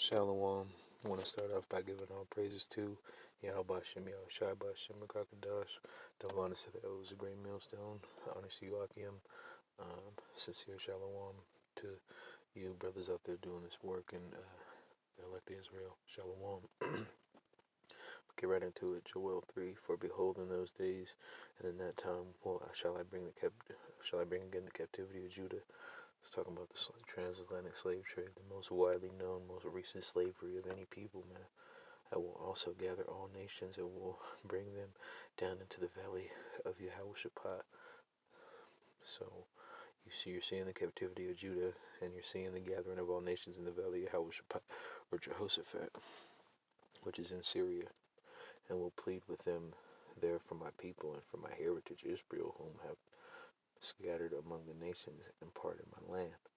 Shalom. I want to start off by giving all praises to Yahweh Shem Yahushai Bashem Rakakadash. Double honors to the elders of Great Millstone. Honors to you, Akim. Sincere shalom to you brothers out there doing this work in the elect Israel. Shalom. Get right into it. Joel 3. For behold, in those days and in that time, shall I bring again the captivity of Judah. It's talking about the transatlantic slave trade, the most widely known, most recent slavery of any people, man. I will also gather all nations and will bring them down into the valley of Yehoshaphat. So, you're seeing the captivity of Judah, and you're seeing the gathering of all nations in the valley of Yehoshaphat, or Jehoshaphat, which is in Syria, and will plead with them there for my people and for my heritage Israel, whom have scattered among the nations and parted my land.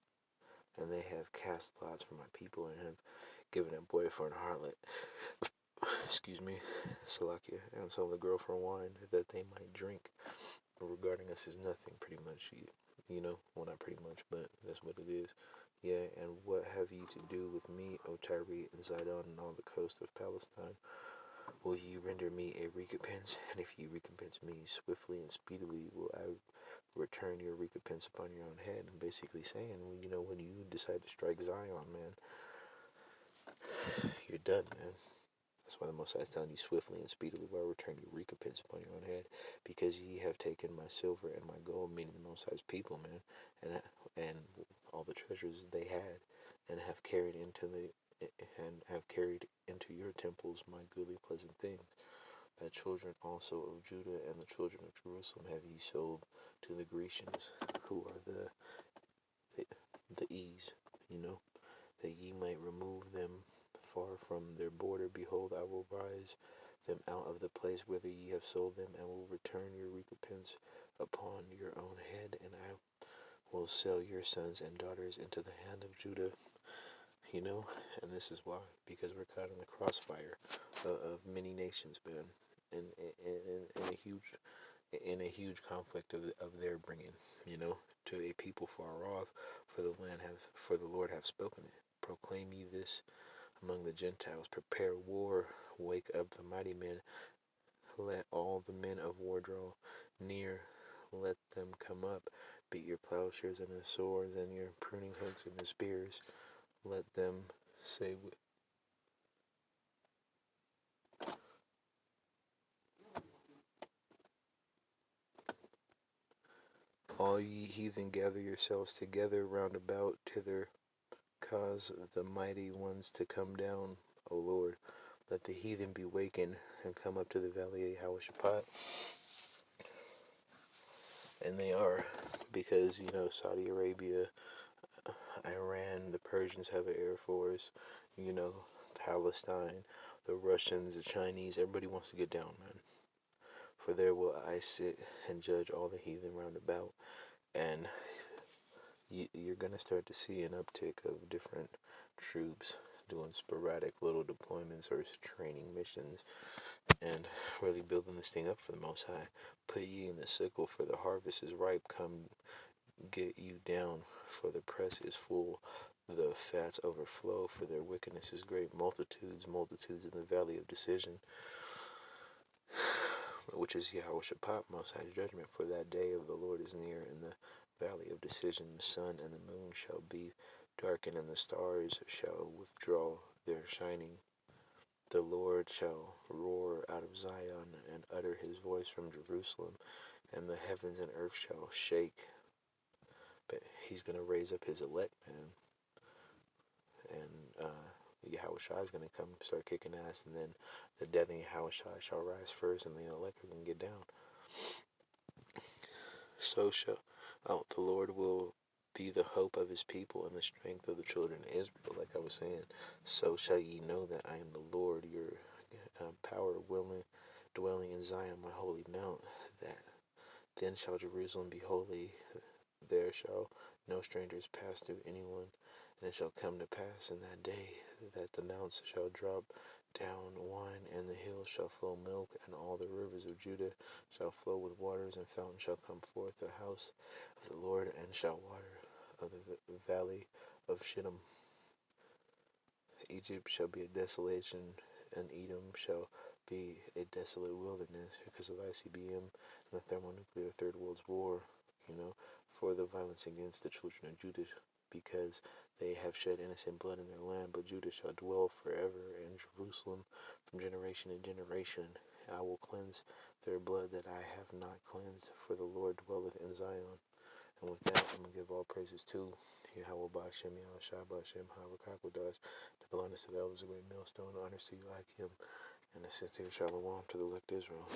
And they have cast lots for my people and have given a boy for an harlot, excuse me, Salakia, and sold the girl for wine that they might drink. Regarding us is nothing, pretty much, well, not pretty much, but that's what it is. Yeah, and what have ye to do with me, O Tyre and Zidon and all the coast of Palestine? Will ye render me a recompense? And if ye recompense me swiftly and speedily, will I return your recompense upon your own head? And basically saying, when you decide to strike Zion, man, you're done, man. That's why the Most High is telling you swiftly and speedily will I return your recompense upon your own head, because ye have taken my silver and my gold, meaning the Most High's people, man, and all the treasures they had, and have carried into your temples my goodly pleasant things. The children also of Judah and the children of Jerusalem have ye sold to the Grecians, who are the ease, that ye might remove them far from their border. Behold, I will rise them out of the place whither ye have sold them, and will return your recompense upon your own head, and I will sell your sons and daughters into the hand of Judah. And this is why, because we're caught in the crossfire of many nations, man, and in a huge conflict of their bringing, to a people far off. For the Lord have spoken it. Proclaim ye this among the Gentiles. Prepare war. Wake up the mighty men. Let all the men of war draw near. Let them come up. Beat your plowshares and the swords, and your pruning hooks and the spears. Let them say, all ye heathen, gather yourselves together round about thither. Cause the mighty ones to come down, O Lord. Let the heathen be wakened and come up to the valley of Yehoshaphat. And they are, because, Saudi Arabia, Iran, the Persians have an air force, Palestine, the Russians, the Chinese, everybody wants to get down, man. For there will I sit and judge all the heathen round about, and you're going to start to see an uptick of different troops doing sporadic little deployments or training missions, and really building this thing up for the Most High. Put ye in the sickle, for the harvest is ripe. Come, get you down, for the press is full. The fats overflow, for their wickedness is great. Multitudes in the valley of decision, which is Yehoshaphat, Most High's judgment. For that day of the Lord is near. In the valley of decision, the sun and the moon shall be darkened, and the stars shall withdraw their shining. The Lord shall roar out of Zion and utter his voice from Jerusalem, and the heavens and earth shall shake. But he's going to raise up his elect, man. And Yahushua is going to come start kicking ass, and then the dead in Yahushua shall rise first, and the elect are going to get down. So shall the Lord will be the hope of his people and the strength of the children of Israel, like I was saying. So shall ye know that I am the Lord, your power dwelling in Zion, my holy mount. That then shall Jerusalem be holy. There shall no strangers pass through anyone. And it shall come to pass in that day that the mountains shall drop down wine, and the hills shall flow milk, and all the rivers of Judah shall flow with waters, and fountains shall come forth the house of the Lord, and shall water of the valley of Shittim. Egypt shall be a desolation, and Edom shall be a desolate wilderness because of ICBM and the thermonuclear Third World War, for the violence against the children of Judah, because they have shed innocent blood in their land, but Judah shall dwell forever in Jerusalem from generation to generation. I will cleanse their blood that I have not cleansed, for the Lord dwelleth in Zion. And with that, I'm going to give all praises to Yahweh Bashem, Yahweh Shai Bashem, Havakakwadash, the blindness of the elders, a great millstone, honors to you, Akim, and the sincere shalom to the elect Israel.